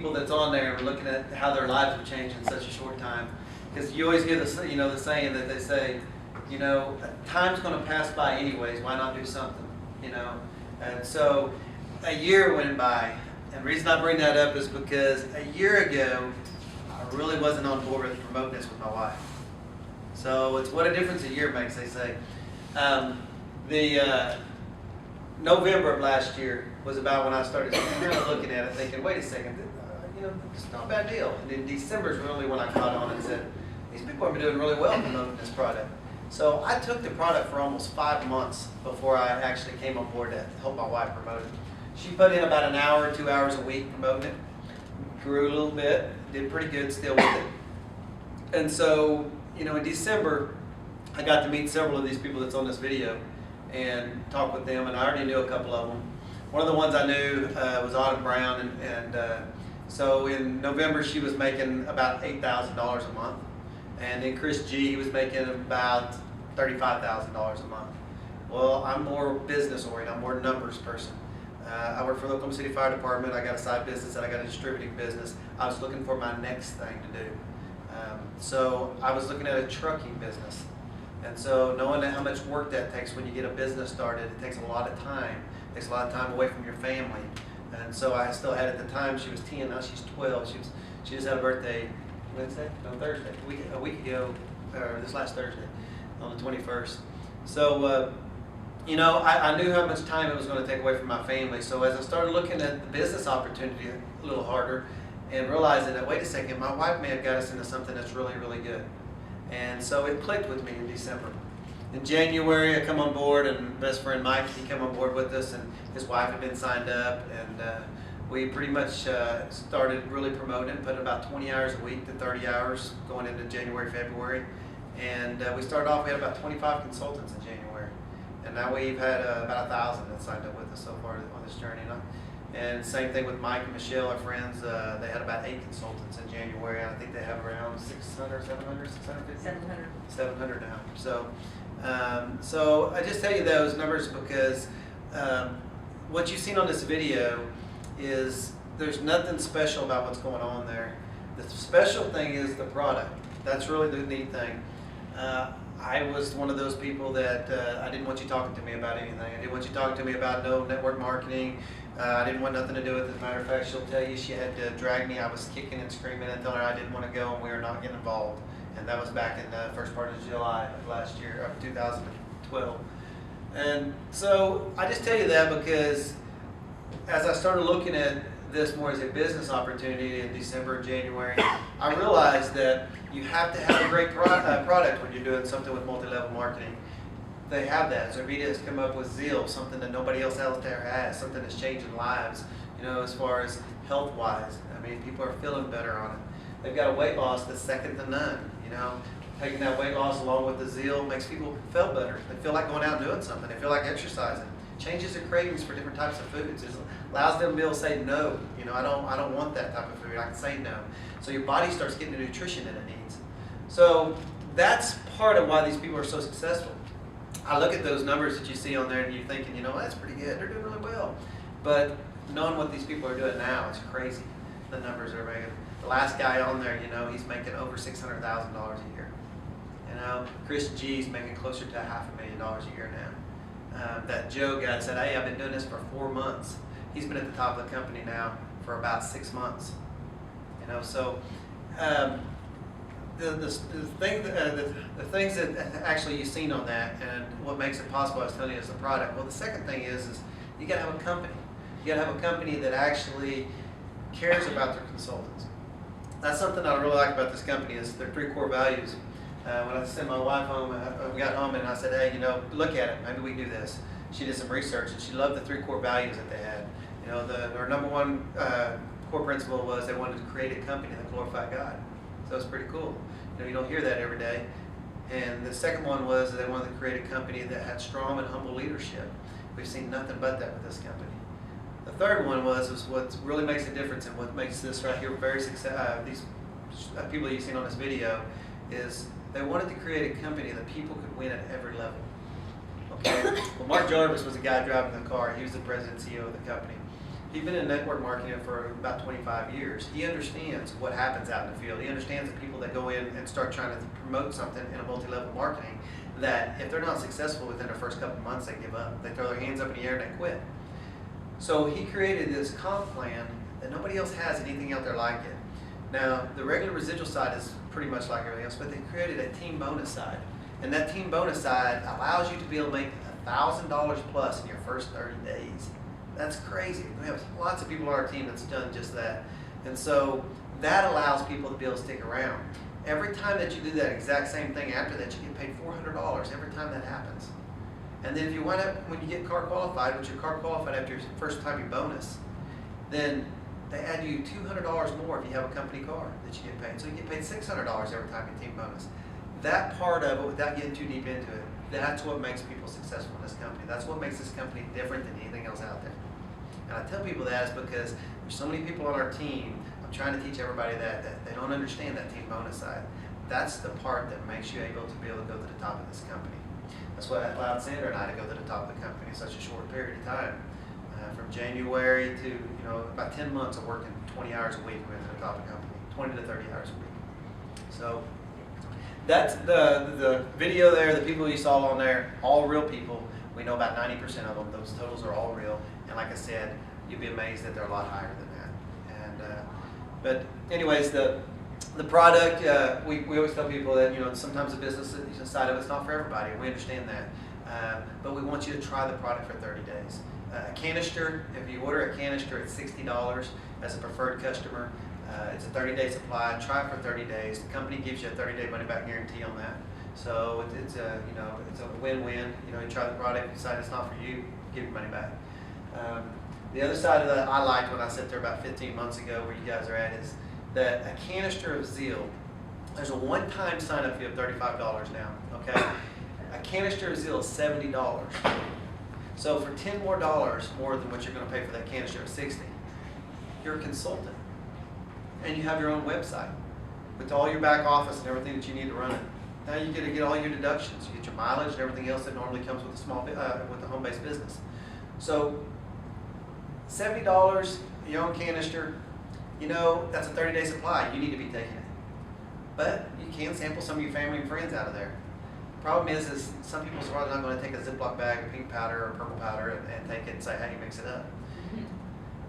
people that's on there and we're looking at how their lives have changed in such a short time. Because you always hear the, the saying that they say, time's going to pass by anyways, why not do something, And so a year went by, and the reason I bring that up is because a year ago, I really wasn't on board with promoting this with my wife. So it's what a difference a year makes, they say. November of last year was about when I started kind of looking at it, thinking, wait a second, it's not a bad deal. And then December is really when I caught on and said, these people have been doing really well promoting this product. So I took the product for almost 5 months before I actually came on board to help my wife promote it. She put in about an hour, 2 hours a week promoting it, grew a little bit, did pretty good still with it. And so, in December, I got to meet several of these people that's on this video and talk with them, and I already knew a couple of them. One of the ones I knew was Autumn Brown, and so in November she was making about $8,000 a month, and then Chris G, he was making about $35,000 a month. Well, I'm more business oriented, I'm more numbers person. I work for the Oklahoma City Fire Department, I got a side business, and I got a distributing business. I was looking for my next thing to do. So I was looking at a trucking business. And so knowing how much work that takes when you get a business started, it takes a lot of time. It takes a lot of time away from your family. And so I still had, at the time, she was 10, now she's 12. She just had a birthday, Wednesday? No, Thursday, a week ago, or this last Thursday, on the 21st. So, I knew how much time it was going to take away from my family. So as I started looking at the business opportunity a little harder and realizing that, wait a second, my wife may have got us into something that's really, really good. And so it clicked with me in December. In January, I come on board, and best friend Mike, he came on board with us, and his wife had been signed up, and we pretty much started really promoting, putting about 20 hours a week to 30 hours going into January, February. And we started off, we had about 25 consultants in January. And now we've had about 1,000 that signed up with us so far on this journey. And same thing with Mike and Michelle, our friends. They had about 8 consultants in January. And I think they have around 600, 700, 650? 700. 700 now. So I just tell you those numbers because what you've seen on this video is there's nothing special about what's going on there. The special thing is the product. That's really the neat thing. I was one of those people that I didn't want you talking to me about anything. I didn't want you talking to me about no network marketing. I didn't want nothing to do with it. As a matter of fact, she'll tell you she had to drag me. I was kicking and screaming and telling her I didn't want to go and we were not getting involved. And that was back in the first part of July of last year, of 2012. And so I just tell you that because as I started looking at this more as a business opportunity in December, January, I realized that you have to have a great product when you're doing something with multi-level marketing. They have that. Zervita has come up with Zeal, something that nobody else out there has, something that's changing lives, as far as health-wise. I mean, people are feeling better on it. They've got a weight loss that's second to none, Taking that weight loss along with the Zeal makes people feel better. They feel like going out and doing something. They feel like exercising. Changes their cravings for different types of foods. It allows them to be able to say no. I don't want that type of food. I can say no. So your body starts getting the nutrition that it needs. So that's part of why these people are so successful. I look at those numbers that you see on there and you're thinking, that's pretty good. They're doing really well. But knowing what these people are doing now, it's crazy. The numbers are making. The last guy on there, he's making over $600,000 a year. Chris G's making closer to $500,000 a year now. That Joe guy said, hey, I've been doing this for 4 months. He's been at the top of the company now for about 6 months. So the things that actually you've seen on that and what makes it possible, I was telling you, is the product. Well, the second thing is you got to have a company. You got to have a company that actually cares about their consultants. That's something I really like about this company is their 3 core values. When I sent my wife home, we got home and I said, hey, look at it. Maybe we can do this. She did some research and she loved the 3 core values that they had. Their number one core principle was they wanted to create a company that glorified God. So it's pretty cool. You don't hear that every day. And the second one was they wanted to create a company that had strong and humble leadership. We've seen nothing but that with this company. The third one was what really makes a difference and what makes this right here very successful. These people you've seen on this video is they wanted to create a company that people could win at every level. Okay. Well, Mark Jarvis was the guy driving the car. He was the president and CEO of the company. He's been in network marketing for about 25 years. He understands what happens out in the field. He understands the people that go in and start trying to promote something in a multi-level marketing, that if they're not successful within their first couple of months, they give up. They throw their hands up in the air and they quit. So he created this comp plan that nobody else has anything out there like it. Now, the regular residual side is pretty much like everything else, but they created a team bonus side. And that team bonus side allows you to be able to make $1,000 plus in your first 30 days. That's crazy. We have lots of people on our team that's done just that. And so that allows people to be able to stick around. Every time that you do that exact same thing after that, you get paid $400 every time that happens. And then if you wind up, when you get car qualified, which you're car qualified after your first time you bonus, then they add you $200 more if you have a company car that you get paid. So you get paid $600 every time you team bonus. That part of it, without getting too deep into it, that's what makes people successful in this company. That's what makes this company different than anything else out there. And I tell people that is because there's so many people on our team. I'm trying to teach everybody that they don't understand that team bonus side. That's the part that makes you able to be able to go to the top of this company. That's why I allowed Sandra and I to go to the top of the company in such a short period of time. From January to about 10 months of working 20 hours a week, we went to the top of the company, 20 to 30 hours a week. So that's the video there, the people you saw on there, all real people. We know about 90% of them. Those totals are all real. And like I said, you'd be amazed that they're a lot higher than that. And but anyways, the product, we always tell people that sometimes the business side of it's not for everybody. We understand that, but we want you to try the product for 30 days. A canister, if you order a canister, it's $60 as a preferred customer. It's a 30-day supply. Try it for 30 days. The company gives you a 30-day money-back guarantee on that. So it's a win-win. You try the product, decide it's not for you, give your money back. The other side of that I liked when I sat there about 15 months ago, where you guys are at, is that a canister of zeal. There's a one-time sign-up fee of $35 now. Okay, a canister of zeal is $70. So for $10 more than what you're going to pay for that canister of $60, you're a consultant, and you have your own website with all your back office and everything that you need to run it. Now you get all your deductions, you get your mileage and everything else that normally comes with with a home-based business. So $70, your own canister, that's a 30-day supply. You need to be taking it, but you can sample some of your family and friends out of there. Problem is some people's probably not going to take a Ziploc bag of pink powder or purple powder and take it and say, how do you mix it up?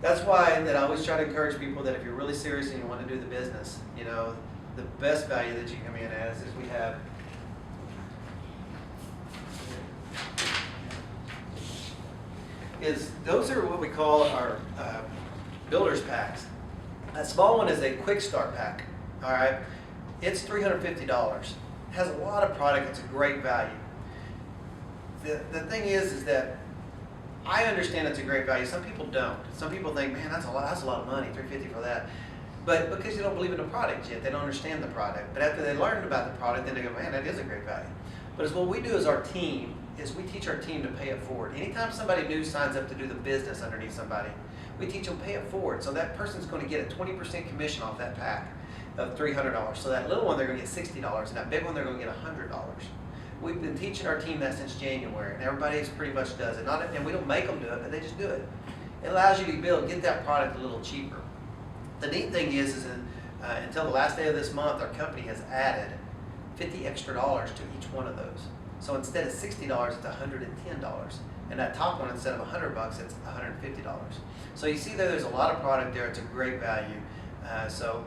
That's why that I always try to encourage people that if you're really serious and you want to do the business, the best value that you come in as is we have those are what we call our builder's packs. That small one is a quick start pack. All right, it's $350. Has a lot of product. It's a great value. The thing is that I understand it's a great value. Some people don't. Some people think, man, that's a lot of money, $350 for that. But because you don't believe in the product yet, they don't understand the product. But after they learned about the product, then they go, man, that is a great value. But it's what we do as our team is we teach our team to pay it forward. Anytime somebody new signs up to do the business underneath somebody, we teach them pay it forward. So that person's going to get a 20% commission off that pack of $300. So that little one, they're going to get $60, and that big one, they're going to get $100. We've been teaching our team that since January, and everybody pretty much does it. And we don't make them do it, but they just do it. It allows you to be able to get that product a little cheaper. The neat thing is until the last day of this month, our company has added $50 extra to each one of those. So instead of $60, it's $110. And that top one, instead of $100, it's $150. So you see there's a lot of product there. It's a great value. So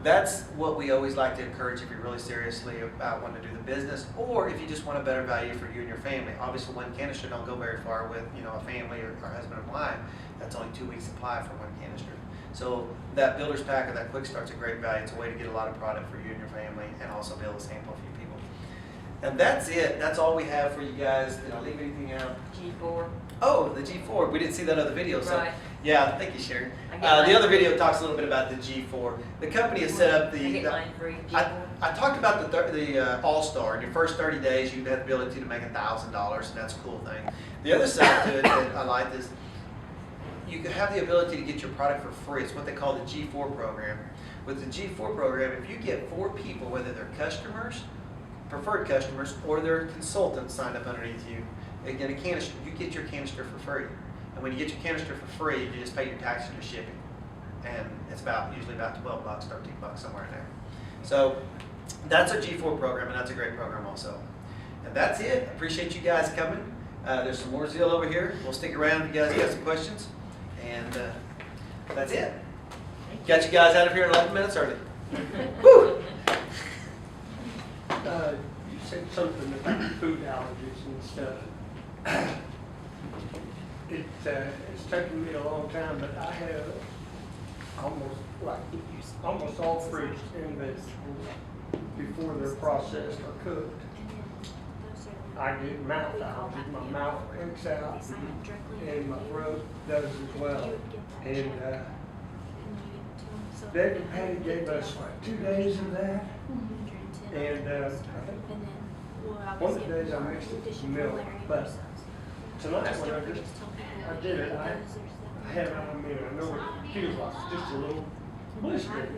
that's what we always like to encourage if you're really seriously about wanting to do the business, or if you just want a better value for you and your family. Obviously, one canister don't go very far with a family or husband and wife. That's only 2 weeks supply for one canister. So that builder's pack or that quick start's a great value. It's a way to get a lot of product for you and your family, and also be able to sample a few people. And that's it. That's all we have for you guys. Did I leave anything out? G4. Oh, the G4. We didn't see that other video. So Right. yeah, thank you, Sharon. I get The mine other free. video talks a little bit about the G4. The company has set up I get mine free. I talked about the All-Star. In your first 30 days, you have the ability to make $1,000, and that's a cool thing. The other side to it that I like is you have the ability to get your product for free. It's what they call the G4 program. With the G4 program, if you get 4 people, whether they're customers, preferred customers, or they're consultants signed up underneath you, again, a canister, you get your canister for free. And when you get your canister for free, you just pay your tax and your shipping. And it's usually about 12 bucks, 13 bucks, somewhere in there. So that's a G4 program, and that's a great program also. And that's it. Appreciate you guys coming. There's some more zeal over here. We'll stick around if you guys got some questions. And that's it. Got you guys out of here in 11 minutes early. Woo! You said something about food allergies and stuff. It's taken me a long time, but I have almost all fruits and vegetables before they're processed or cooked. I get mouth allergies. My mouth breaks out, and my throat does as well. And Dave and Patty gave us 2 days of that, and I think one of the days I mixed it with milk. But tonight when I did it, I had, I know what it feels like, just a little blister.